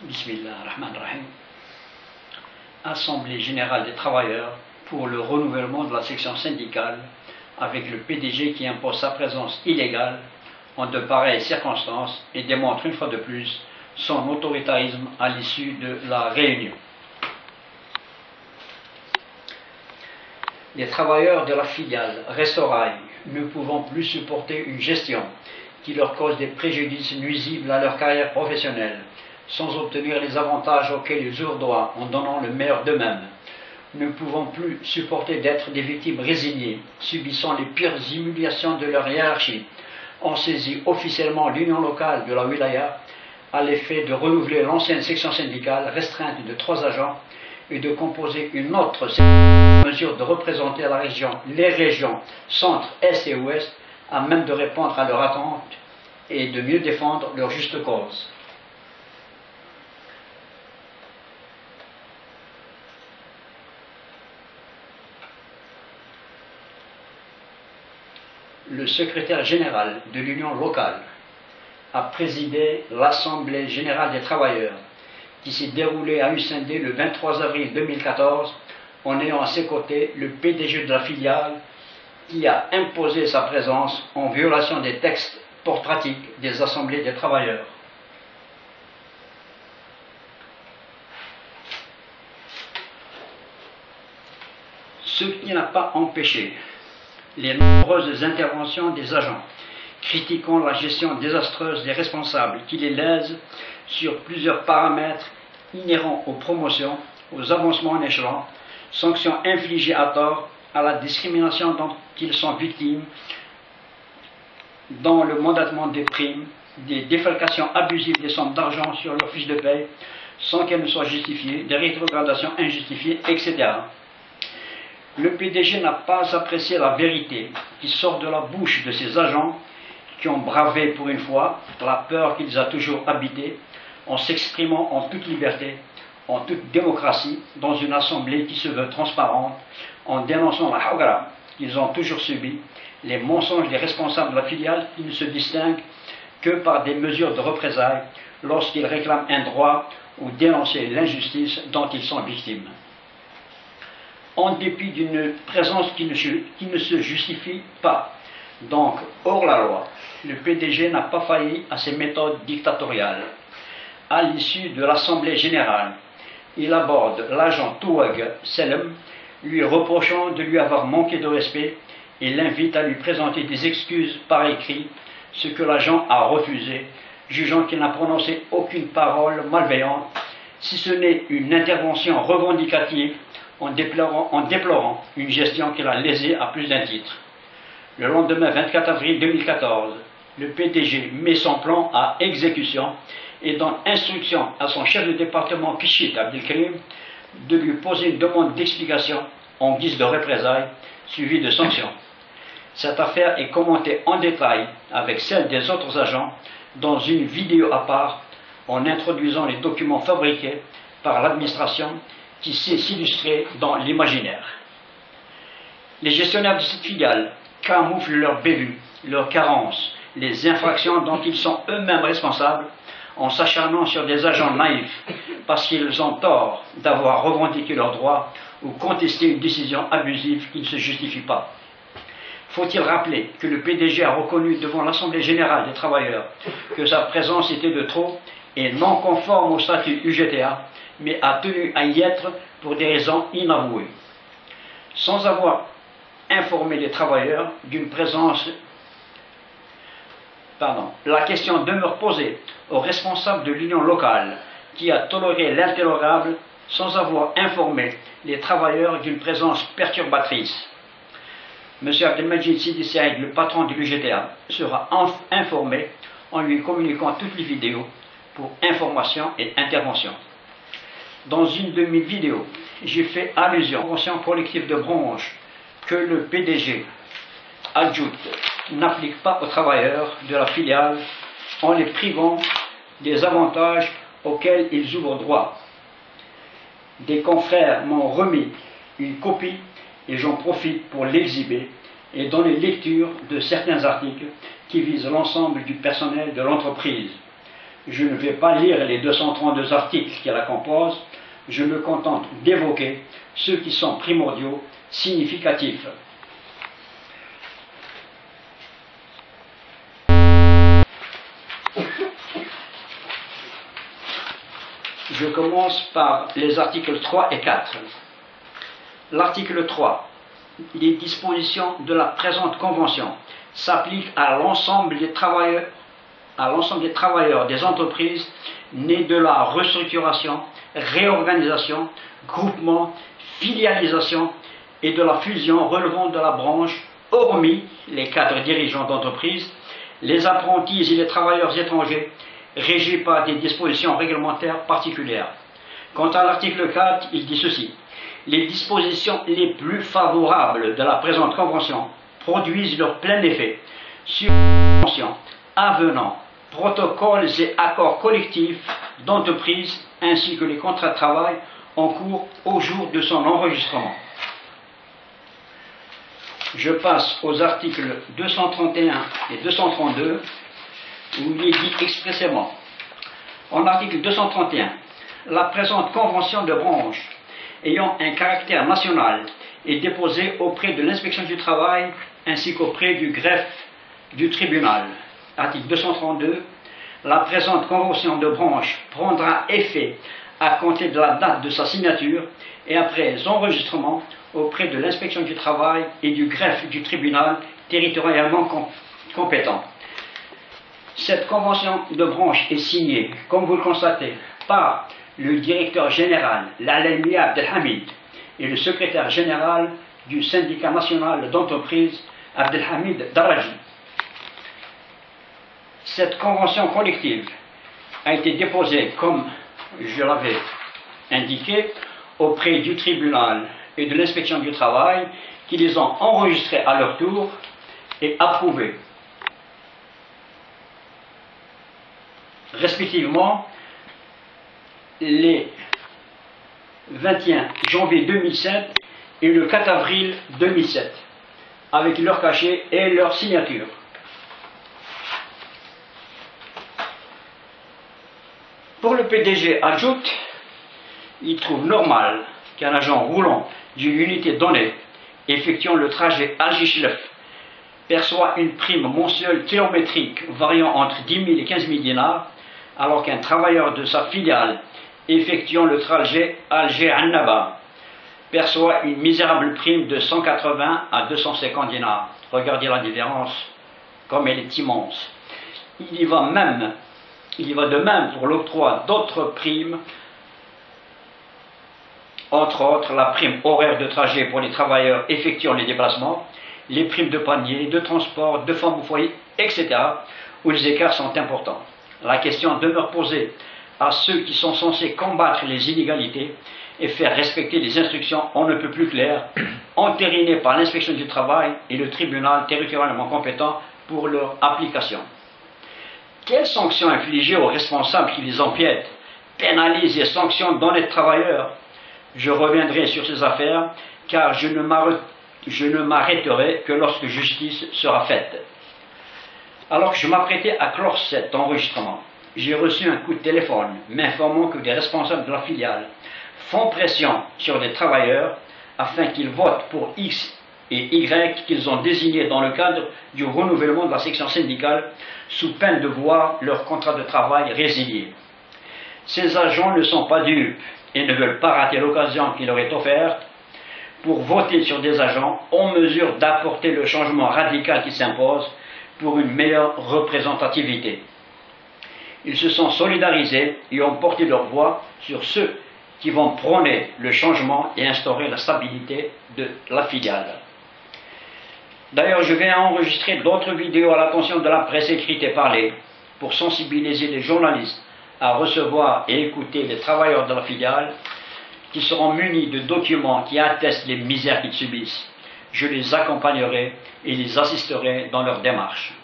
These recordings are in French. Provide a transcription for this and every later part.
Bismillah ar-Rahman ar-Rahim. Assemblée générale des travailleurs pour le renouvellement de la section syndicale avec le PDG qui impose sa présence illégale en de pareilles circonstances et démontre une fois de plus son autoritarisme à l'issue de la réunion. Les travailleurs de la filiale Restorail ne pouvant plus supporter une gestion qui leur cause des préjudices nuisibles à leur carrière professionnelle, sans obtenir les avantages auxquels ils eurent droit en donnant le meilleur d'eux-mêmes, ne pouvant plus supporter d'être des victimes résignées, subissant les pires humiliations de leur hiérarchie, ont saisi officiellement l'union locale de la wilaya à l'effet de renouveler l'ancienne section syndicale restreinte de 3 agents et de composer une autre section en mesure de représenter à la région les régions centre, est et ouest, à même de répondre à leurs attentes et de mieux défendre leur juste cause. Le secrétaire général de l'Union locale a présidé l'Assemblée générale des travailleurs qui s'est déroulée à Usendé le 23 avril 2014 en ayant à ses côtés le PDG de la filiale qui a imposé sa présence en violation des textes pratiques des assemblées des travailleurs. Ce qui n'a pas empêché les nombreuses interventions des agents, critiquant la gestion désastreuse des responsables qui les lèsent sur plusieurs paramètres inhérents aux promotions, aux avancements en échelon, sanctions infligées à tort, à la discrimination dont ils sont victimes, dans le mandatement des primes, des défalcations abusives des sommes d'argent sur leur fiche de paie, sans qu'elles ne soient justifiées, des rétrogradations injustifiées, etc. Le PDG n'a pas apprécié la vérité qui sort de la bouche de ces agents qui ont bravé pour une fois la peur qu'ils ont toujours habité en s'exprimant en toute liberté, en toute démocratie, dans une assemblée qui se veut transparente, en dénonçant la hawara qu'ils ont toujours subi, les mensonges des responsables de la filiale qui ne se distinguent que par des mesures de représailles lorsqu'ils réclament un droit ou dénoncent l'injustice dont ils sont victimes. En dépit d'une présence qui ne se justifie pas, donc hors la loi, le PDG n'a pas failli à ses méthodes dictatoriales. À l'issue de l'Assemblée générale, il aborde l'agent Touag Selem, lui reprochant de lui avoir manqué de respect et l'invite à lui présenter des excuses par écrit, ce que l'agent a refusé, jugeant qu'il n'a prononcé aucune parole malveillante, si ce n'est une intervention revendicative en déplorant une gestion qu'il a lésée à plus d'un titre. Le lendemain 24 avril 2014, le PDG met son plan à exécution et donne instruction à son chef de département Pichit Abdelkrim de lui poser une demande d'explication en guise de représailles suivie de sanctions. Cette affaire est commentée en détail avec celle des autres agents dans une vidéo à part en introduisant les documents fabriqués par l'administration qui sait s'illustrer dans l'imaginaire. Les gestionnaires de cette filiale camouflent leurs bévues, leurs carences, les infractions dont ils sont eux-mêmes responsables en s'acharnant sur des agents naïfs parce qu'ils ont tort d'avoir revendiqué leurs droits ou contesté une décision abusive qui ne se justifie pas. Faut-il rappeler que le PDG a reconnu devant l'Assemblée générale des travailleurs que sa présence était de trop et non conforme au statut UGTA, mais a tenu à y être pour des raisons inavouées. Sans avoir informé les travailleurs d'une présence... La question demeure posée aux responsables de l'union locale qui a toléré l'intolérable sans avoir informé les travailleurs d'une présence perturbatrice. M. Abdelmajid Sidi Saïd, le patron de l'UGTA, sera informé en lui communiquant toutes les vidéos pour information et intervention. Dans une de mes vidéos, j'ai fait allusion à la convention collective de branche que le PDG ajoute n'applique pas aux travailleurs de la filiale en les privant des avantages auxquels ils ouvrent droit. Des confrères m'ont remis une copie et j'en profite pour l'exhiber et donner lecture de certains articles qui visent l'ensemble du personnel de l'entreprise. Je ne vais pas lire les 232 articles qui la composent, je me contente d'évoquer ceux qui sont primordiaux, significatifs. Je commence par les articles 3 et 4. L'article 3. Les dispositions de la présente convention s'appliquent à l'ensemble des travailleurs des entreprises nées de la restructuration, réorganisation, groupement, filialisation et de la fusion relevant de la branche, hormis les cadres dirigeants d'entreprise, les apprentis et les travailleurs étrangers régis par des dispositions réglementaires particulières. Quant à l'article 4, il dit ceci. Les dispositions les plus favorables de la présente convention produisent leur plein effet sur les conventions, avenants, protocoles et accords collectifs d'entreprise ainsi que les contrats de travail en cours au jour de son enregistrement. Je passe aux articles 231 et 232 où il est dit expressément. En article 231, la présente convention de branche ayant un caractère national est déposée auprès de l'inspection du travail ainsi qu'auprès du greffe du tribunal. Article 232, la présente convention de branche prendra effet à compter de la date de sa signature et après enregistrement auprès de l'inspection du travail et du greffe du tribunal territorialement compétent. Cette convention de branche est signée, comme vous le constatez, par le directeur général, l'Alemi Abdelhamid, et le secrétaire général du syndicat national d'entreprise, Abdelhamid Daraji. Cette convention collective a été déposée, comme je l'avais indiqué, auprès du tribunal et de l'inspection du travail, qui les ont enregistrés à leur tour et approuvés. Respectivement, les 21 janvier 2007 et le 4 avril 2007, avec leur cachet et leur signature. Pour le PDG ajoute, il trouve normal qu'un agent roulant d'une unité donnée effectuant le trajet Alger-Chlef perçoit une prime mensuelle kilométrique variant entre 10 000 et 15 000 dinars, alors qu'un travailleur de sa filiale effectuant le trajet Alger-Annaba perçoit une misérable prime de 180 à 250 dinars. Regardez la différence, comme elle est immense. Il y va de même pour l'octroi d'autres primes, entre autres la prime horaire de trajet pour les travailleurs effectuant les déplacements, les primes de panier, de transport, de femmes au foyer, etc., où les écarts sont importants. La question demeure posée à ceux qui sont censés combattre les inégalités et faire respecter les instructions on ne peut plus claires, entérinées par l'inspection du travail et le tribunal territorialement compétent pour leur application. Quelles sanctions infliger aux responsables qui les empiètent, pénalisent et sanctionnent d'honnêtes travailleurs? Je reviendrai sur ces affaires, car je ne m'arrêterai que lorsque justice sera faite. Alors que je m'apprêtais à clore cet enregistrement, j'ai reçu un coup de téléphone m'informant que des responsables de la filiale font pression sur les travailleurs afin qu'ils votent pour X et Y qu'ils ont désignés dans le cadre du renouvellement de la section syndicale sous peine de voir leur contrat de travail résilié. Ces agents ne sont pas dupes et ne veulent pas rater l'occasion qui leur est offerte pour voter sur des agents en mesure d'apporter le changement radical qui s'impose pour une meilleure représentativité. Ils se sont solidarisés et ont porté leur voix sur ceux qui vont prôner le changement et instaurer la stabilité de la filiale. D'ailleurs, je vais enregistrer d'autres vidéos à l'attention de la presse écrite et parlée pour sensibiliser les journalistes à recevoir et écouter les travailleurs de la filiale qui seront munis de documents qui attestent les misères qu'ils subissent. Je les accompagnerai et les assisterai dans leur démarche.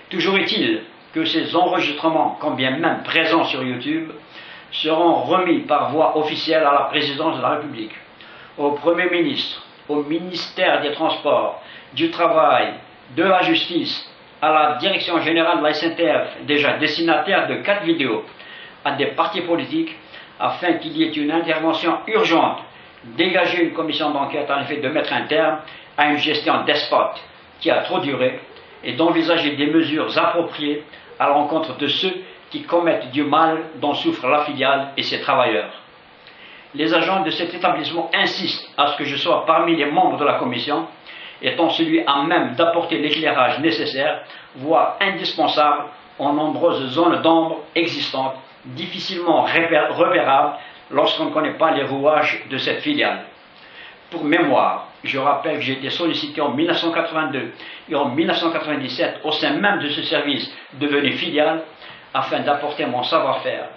Toujours est-il que ces enregistrements, quand bien même présents sur YouTube, seront remis par voie officielle à la présidence de la République, au Premier ministre, au ministère des Transports, du Travail, de la Justice, à la direction générale de la SNTF, déjà destinataire de 4 vidéos, à des partis politiques, afin qu'il y ait une intervention urgente, dégager une commission d'enquête en effet de mettre un terme à une gestion despote qui a trop duré, et d'envisager des mesures appropriées à l'encontre de ceux qui commettent du mal dont souffre la filiale et ses travailleurs. Les agents de cet établissement insistent à ce que je sois parmi les membres de la commission, étant celui à même d'apporter l'éclairage nécessaire, voire indispensable, en nombreuses zones d'ombre existantes, difficilement repérables lorsqu'on ne connaît pas les rouages de cette filiale. Pour mémoire, je rappelle que j'ai été sollicité en 1982 et en 1997 au sein même de ce service devenu filiale afin d'apporter mon savoir-faire,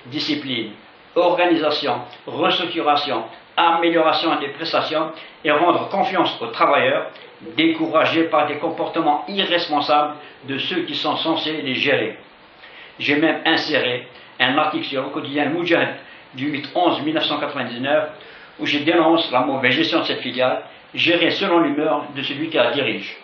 discipline, organisation, restructuration, amélioration des prestations et rendre confiance aux travailleurs découragés par des comportements irresponsables de ceux qui sont censés les gérer. J'ai même inséré un article sur le quotidien Moudjahid du 8/11/1999 où je dénonce la mauvaise gestion de cette filiale, gérée selon l'humeur de celui qui la dirige.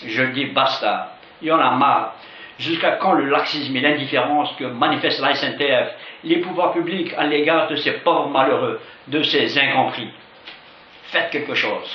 Je dis basta, il y en a marre. Jusqu'à quand le laxisme et l'indifférence que manifeste la SNTF, les pouvoirs publics à l'égard de ces pauvres malheureux, de ces incompris? Faites quelque chose.